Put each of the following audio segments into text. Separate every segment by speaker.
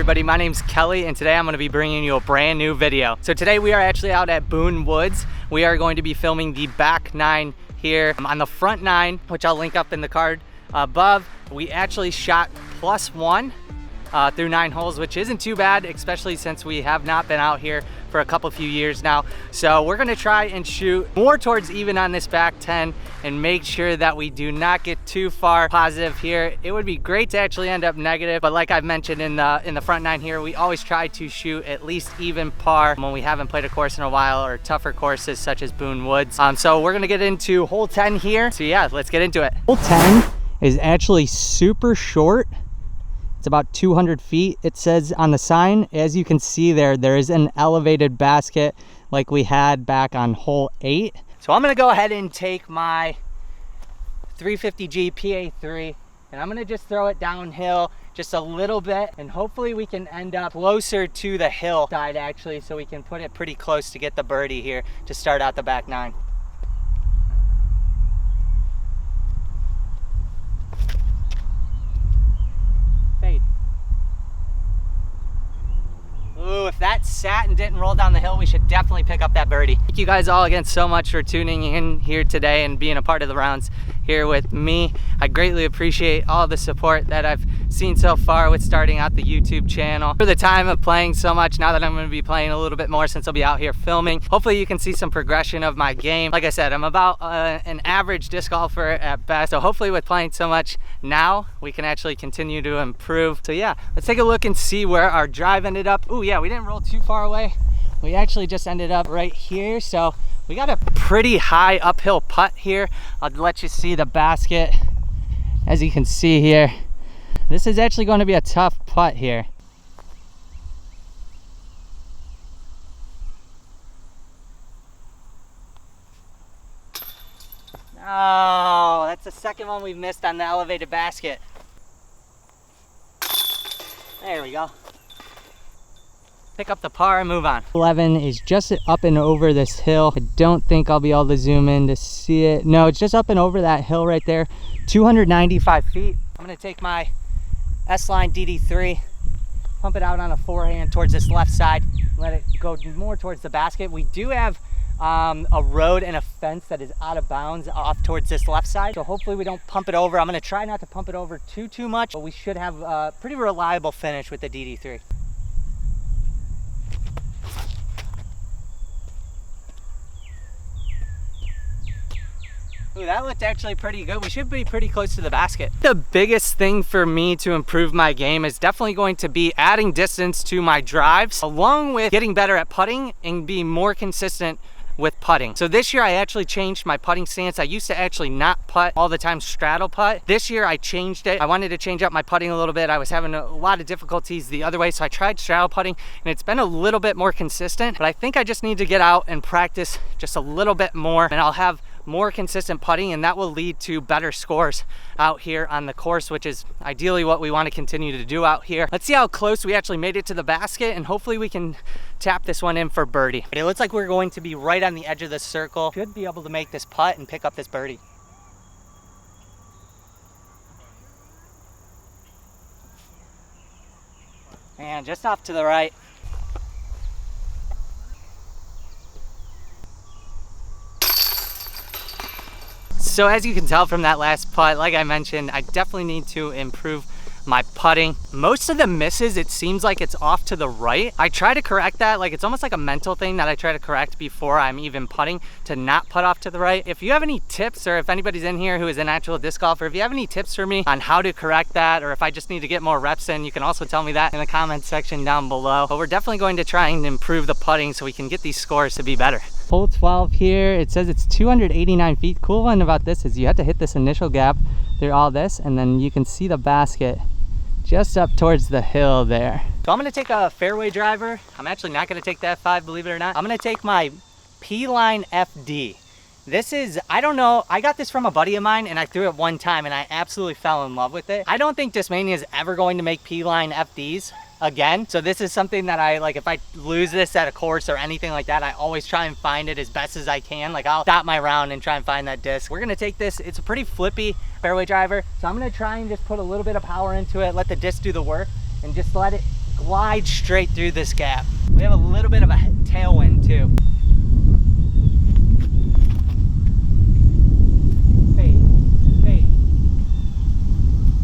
Speaker 1: everybody, my name's Kelly and today I'm going to be bringing you a brand new video. So today we are actually out at Boone Woods. We are going to be filming the back 9 here. On the front 9, which I'll link up in the card above, we actually shot +1 through 9 holes, which isn't too bad, especially since we have not been out here for a few years now. So we're gonna try and shoot more towards even on this back 10 and make sure that we do not get too far positive here. It would be great to actually end up negative, but like I've mentioned in the front 9 here, we always try to shoot at least even par when we haven't played a course in a while or tougher courses such as Boone Woods. So we're gonna get into hole 10 here. So yeah, let's get into it. Hole 10 is actually super short. It's about 200 feet, it says on the sign. As you can see there is an elevated basket like we had back on hole 8. So I'm gonna go ahead and take my 350G PA3 and I'm gonna just throw it downhill just a little bit, and hopefully we can end up closer to the hill side actually, so we can put it pretty close to get the birdie here to start out the back 9. Ooh, if that sat and didn't roll down the hill, we should definitely pick up that birdie. Thank you guys all again so much for tuning in here today and being a part of the rounds here with me. I greatly appreciate all the support that I've seen so far with starting out the YouTube channel. For the time of playing so much, now that I'm going to be playing a little bit more since I'll be out here filming, hopefully you can see some progression of my game. Like I said, I'm about an average disc golfer at best, so hopefully with playing so much now, we can actually continue to improve. So yeah, let's take a look and see where our drive ended up. Ooh yeah, we didn't roll too far away. We actually just ended up right here, so we got a pretty high uphill putt here. I'll let you see the basket. As you can see here, this is actually going to be a tough putt here. Oh, that's the second one we've missed on the elevated basket. There we go. Pick up the par and move on. 11 is just up and over this hill. I don't think I'll be able to zoom in to see it. No, it's just up and over that hill right there. 295 feet. I'm gonna take my S-Line DD3, pump it out on a forehand towards this left side, let it go more towards the basket. We do have a road and a fence that is out of bounds off towards this left side, so hopefully we don't pump it over. I'm gonna try not to pump it over too much, but we should have a pretty reliable finish with the DD3. Ooh, that looked actually pretty good. We should be pretty close to the basket. The biggest thing for me to improve my game is definitely going to be adding distance to my drives, along with getting better at putting and being more consistent with putting. So this year I actually changed my putting stance. I used to actually not putt all the time, straddle putt. This year I changed it. I wanted to change up my putting a little bit. I was having a lot of difficulties the other way, so I tried straddle putting and it's been a little bit more consistent, but I think I just need to get out and practice just a little bit more and I'll have more consistent putting, and that will lead to better scores out here on the course, which is ideally what we want to continue to do out here. Let's see how close we actually made it to the basket, and hopefully we can tap this one in for birdie. It looks like we're going to be right on the edge of the circle. Should be able to make this putt and pick up this birdie. And just off to the right. So as you can tell from that last putt, like I mentioned, I definitely need to improve my putting. Most of the misses, it seems like it's off to the right. I try to correct that, like it's almost like a mental thing that I try to correct before I'm even putting, to not putt off to the right. If you have any tips, or if anybody's in here who is an actual disc golfer, if you have any tips for me on how to correct that, or if I just need to get more reps in, you can also tell me that in the comments section down below. But we're definitely going to try and improve the putting so we can get these scores to be better. Hole 12 here, it says it's 289 feet. Cool one about this is you have to hit this initial gap through all this, and then you can see the basket just up towards the hill there. So I'm gonna take a fairway driver. I'm actually not gonna take that 5, believe it or not. I'm gonna take my P-Line FD. This is, I don't know, I got this from a buddy of mine and I threw it one time and I absolutely fell in love with it. I don't think Discmania is ever going to make P-Line FDs again. So this is something that I, like, if I lose this at a course or anything like that, I always try and find it as best as I can. Like, I'll stop my round and try and find that disc. We're gonna take this, it's a pretty flippy fairway driver. So I'm gonna try and just put a little bit of power into it, let the disc do the work, and just let it glide straight through this gap. We have a little bit of a tailwind too.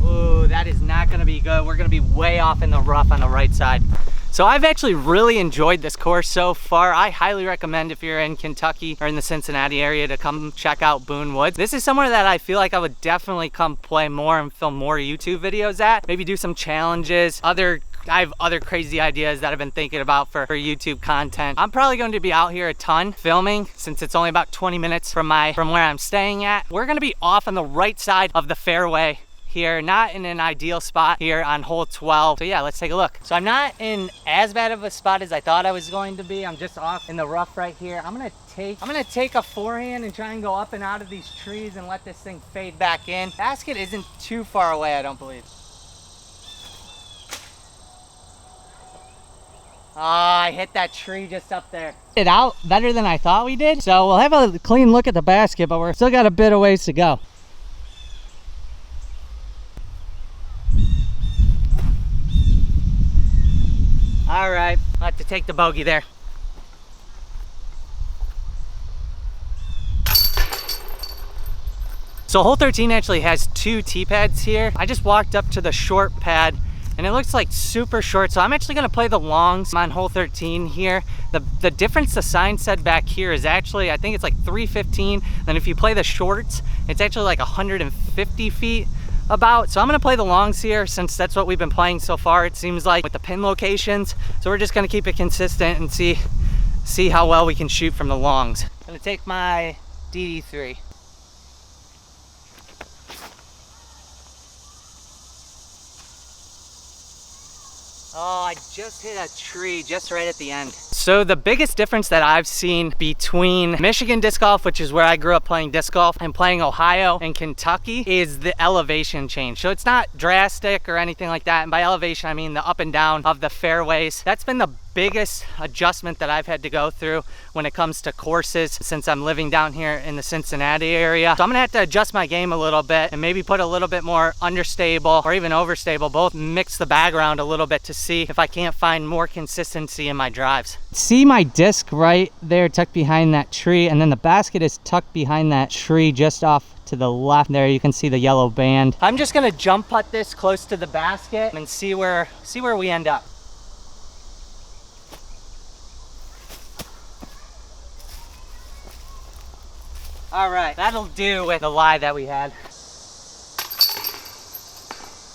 Speaker 1: Ooh, that is not gonna be good. We're gonna be way off in the rough on the right side. So I've actually really enjoyed this course so far. I highly recommend if you're in Kentucky or in the Cincinnati area to come check out Boone Woods. This is somewhere that I feel like I would definitely come play more and film more YouTube videos at. Maybe do some challenges. I have other crazy ideas that I've been thinking about for YouTube content. I'm probably going to be out here a ton filming since it's only about 20 minutes from where I'm staying at. We're gonna be off on the right side of the fairway here, not in an ideal spot here on hole 12. So yeah, let's take a look. So I'm not in as bad of a spot as I thought I was going to be. I'm just off in the rough right here. I'm gonna take a forehand and try and go up and out of these trees and let this thing fade back in. Basket isn't too far away, I don't believe. Oh, I hit that tree just up there. It out better than I thought we did. So we'll have a clean look at the basket, but we're still got a bit of ways to go. All right, I'll have to take the bogey there. So hole 13 actually has 2 tee pads here. I just walked up to the short pad and it looks like super short. So I'm actually gonna play the longs on hole 13 here. The difference the sign said back here is actually, I think it's like 315. Then if you play the shorts, it's actually like 150 feet. So I'm gonna play the longs here since that's what we've been playing so far, it seems like, with the pin locations. So we're just gonna keep it consistent and see how well we can shoot from the longs. I'm gonna take my DD3. Oh, I just hit a tree just right at the end. So the biggest difference that I've seen between Michigan disc golf, which is where I grew up playing disc golf, and playing Ohio and Kentucky is the elevation change. So it's not drastic or anything like that. And by elevation, I mean the up and down of the fairways. That's been the biggest adjustment that I've had to go through when it comes to courses since I'm living down here in the Cincinnati area. So I'm gonna have to adjust my game a little bit and maybe put a little bit more understable or even overstable, both mix the bag around a little bit to see if I can't find more consistency in my drives. See my disc right there tucked behind that tree, and then the basket is tucked behind that tree just off to the left there. You can see the yellow band. I'm just gonna jump putt this close to the basket and see where we end up. All right, that'll do with the lie that we had.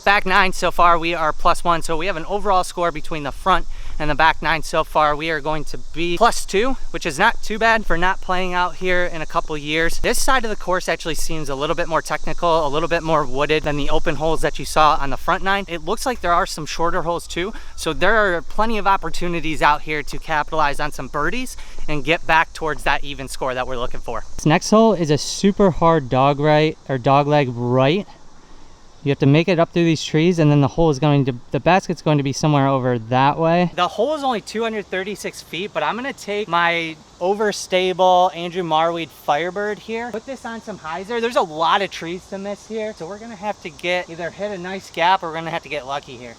Speaker 1: Back 9 so far, we are +1. So we have an overall score between the front and the back 9 so far. We are going to be +2, which is not too bad for not playing out here in a couple years. This side of the course actually seems a little bit more technical, a little bit more wooded than the open holes that you saw on the front 9. It looks like there are some shorter holes too. So there are plenty of opportunities out here to capitalize on some birdies and get back towards that even score that we're looking for. This next hole is a super hard dog leg right. You have to make it up through these trees, and then the basket's going to be somewhere over that way. The hole is only 236 feet, but I'm gonna take my overstable Andrew Marweed Firebird here, put this on some hyzer. There's a lot of trees to miss here, so we're gonna have to either hit a nice gap or we're gonna have to get lucky here.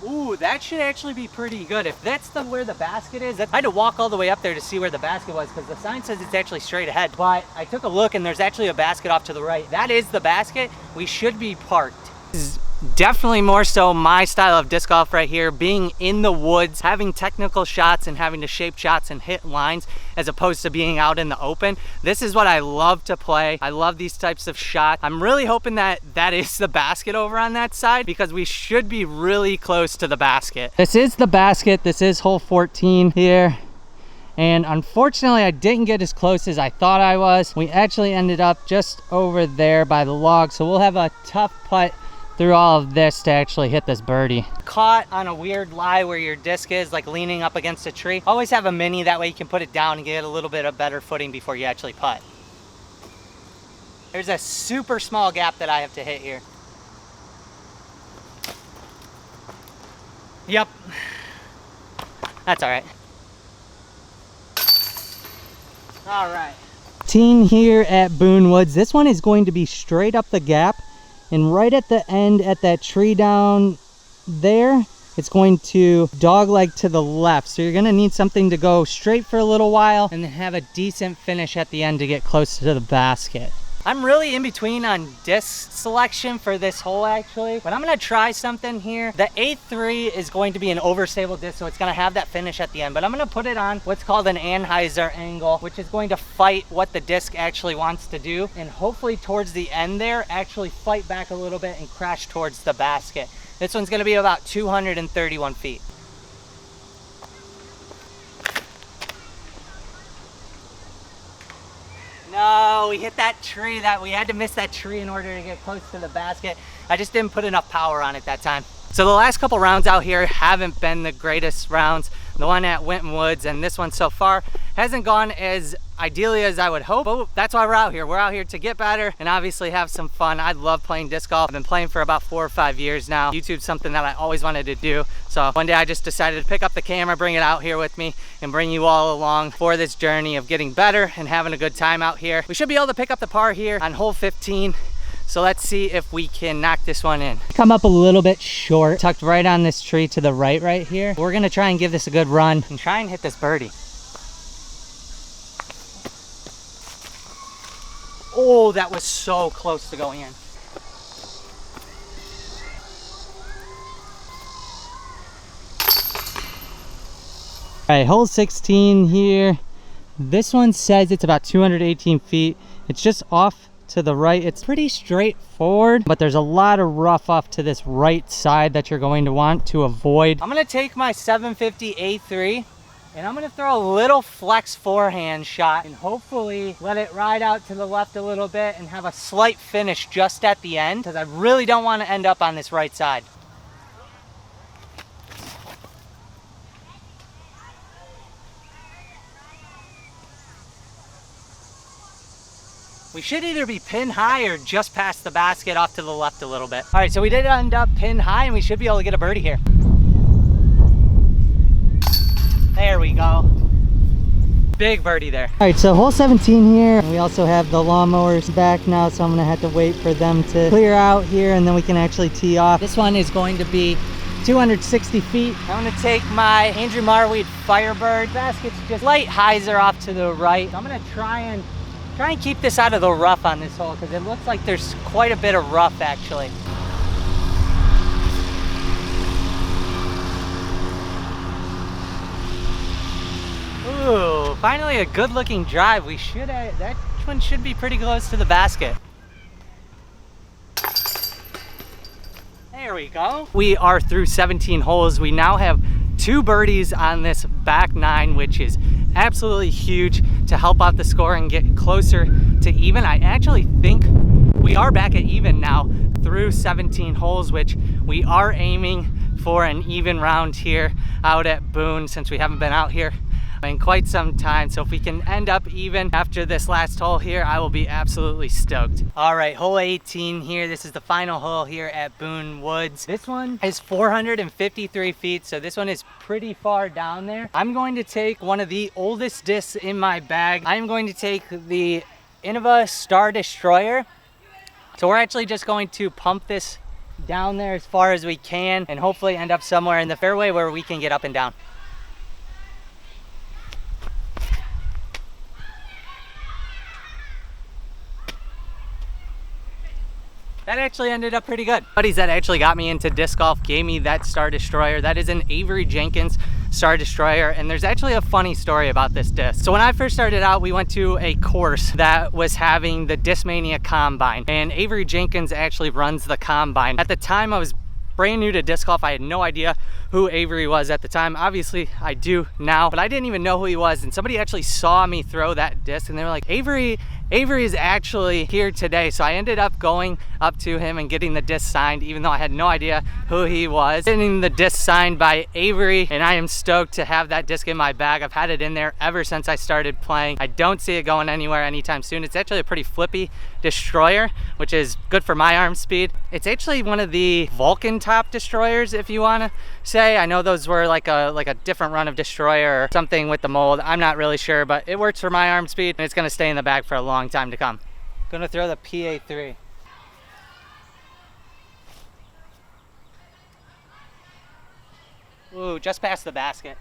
Speaker 1: Ooh, that should actually be pretty good. If that's where the basket is, I had to walk all the way up there to see where the basket was because the sign says it's actually straight ahead. But I took a look and there's actually a basket off to the right. That is the basket. We should be parked. This is definitely more so my style of disc golf right here, being in the woods, having technical shots and having to shape shots and hit lines as opposed to being out in the open. This is what I love to play. I love these types of shots. I'm really hoping that is the basket over on that side because we should be really close to the basket. This is the basket. This is hole 14 here. And unfortunately, I didn't get as close as I thought I was. We actually ended up just over there by the log. So we'll have a tough putt through all of this to actually hit this birdie. Caught on a weird lie where your disc is like leaning up against a tree. Always have a mini, that way you can put it down and get a little bit of better footing before you actually putt. There's a super small gap that I have to hit here. Yep. That's all right. All right. 16 here at Boone Woods. This one is going to be straight up the gap, and right at the end at that tree down there, it's going to dogleg to the left. So you're gonna need something to go straight for a little while and then have a decent finish at the end to get close to the basket. I'm really in between on disc selection for this hole actually, but I'm gonna try something here. The A3 is going to be an overstable disc, so it's gonna have that finish at the end, but I'm gonna put it on what's called an Anheuser angle, which is going to fight what the disc actually wants to do, and hopefully towards the end there, actually fight back a little bit and crash towards the basket. This one's gonna be about 231 feet. No, we hit that tree. We had to miss that tree in order to get close to the basket. I just didn't put enough power on it that time. So the last couple rounds out here haven't been the greatest rounds. The one at Winton Woods and this one so far hasn't gone as ideally as I would hope, but that's why we're out here. We're out here to get better and obviously have some fun. I love playing disc golf. I've been playing for about 4 or 5 years now. YouTube's something that I always wanted to do. So one day I just decided to pick up the camera, bring it out here with me, and bring you all along for this journey of getting better and having a good time out here. We should be able to pick up the par here on hole 15. So let's see if we can knock this one in. Come up a little bit short, tucked right on this tree to the right here. We're gonna try and give this a good run and try and hit this birdie. Oh, that was so close to going in. All right, hole 16 here. This one says it's about 218 feet. It's just off to the right. It's pretty straightforward, but there's a lot of rough off to this right side that you're going to want to avoid. I'm gonna take my 750 A3 and I'm gonna throw a little flex forehand shot and hopefully let it ride out to the left a little bit and have a slight finish just at the end, because I really don't want to end up on this right side. We should either be pin high or just past the basket off to the left a little bit. All right, so we did end up pin high and we should be able to get a birdie here. There we go. Big birdie there. All right, so hole 17 here. We also have the lawnmowers back now, so I'm gonna have to wait for them to clear out here and then we can actually tee off. This one is going to be 260 feet. I'm gonna take my Andrew Marweed Firebird. Basket's just light hyzer off to the right. So I'm gonna try and keep this out of the rough on this hole because it looks like there's quite a bit of rough actually. Ooh, finally a good looking drive. That one should be pretty close to the basket. There we go. We are through 17 holes. We now have 2 birdies on this back 9, which is absolutely huge to help out the score and get closer to even. I actually think we are back at even now through 17 holes, which we are aiming for an even round here out at Boone since we haven't been out here in quite some time. So if we can end up even after this last hole here, I will be absolutely stoked. All right, hole 18 here. This is the final hole here at Boone Woods. This one is 453 feet, so this one is pretty far down there. I'm going to take one of the oldest discs in my bag. I'm going to take the Innova Star Destroyer. So we're actually just going to pump this down there as far as we can and hopefully end up somewhere in the fairway where we can get up and down. That actually ended up pretty good. Buddies that actually got me into disc golf gave me that Star Destroyer. That is an Avery Jenkins Star Destroyer, and there's actually a funny story about this disc. So when I first started out, we went to a course that was having the Discmania Combine, and Avery Jenkins actually runs the Combine. At the time, I was brand new to disc golf. I had no idea who Avery was at the time. Obviously, I do now, but I didn't even know who he was, and somebody actually saw me throw that disc, and they were like, Avery Avery is actually here today, so I ended up going up to him and getting the disc signed, even though I had no idea who he was. Getting the disc signed by Avery, and I am stoked to have that disc in my bag. I've had it in there ever since I started playing. I don't see it going anywhere anytime soon. It's actually a pretty flippy destroyer, which is good for my arm speed. It's actually one of the Vulcan top destroyers, if you want to say. I know those were like a different run of destroyer or something with the mold. I'm not really sure, but it works for my arm speed, and it's going to stay in the bag for a long time to come. Gonna throw the PA3. Ooh, just past the basket.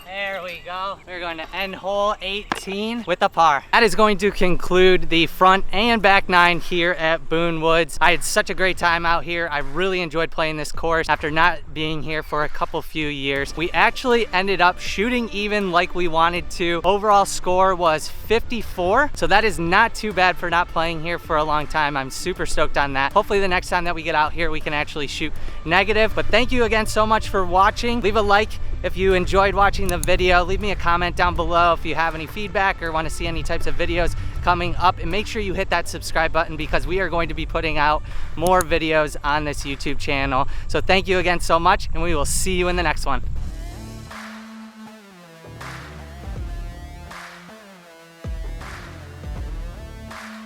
Speaker 1: There we go. We're going to end hole 18 with a par. That is going to conclude the front and back 9 here at Boone Woods. I had such a great time out here. I really enjoyed playing this course after not being here for a few years. We actually ended up shooting even like we wanted to. Overall score was 54, so that is not too bad for not playing here for a long time. I'm super stoked on that. Hopefully the next time that we get out here, we can actually shoot negative. But thank you again so much for watching. Leave a like if you enjoyed watching the video. Leave me a comment down below if you have any feedback or want to see any types of videos coming up, and make sure you hit that subscribe button because we are going to be putting out more videos on this YouTube channel. So thank you again so much, and we will see you in the next one.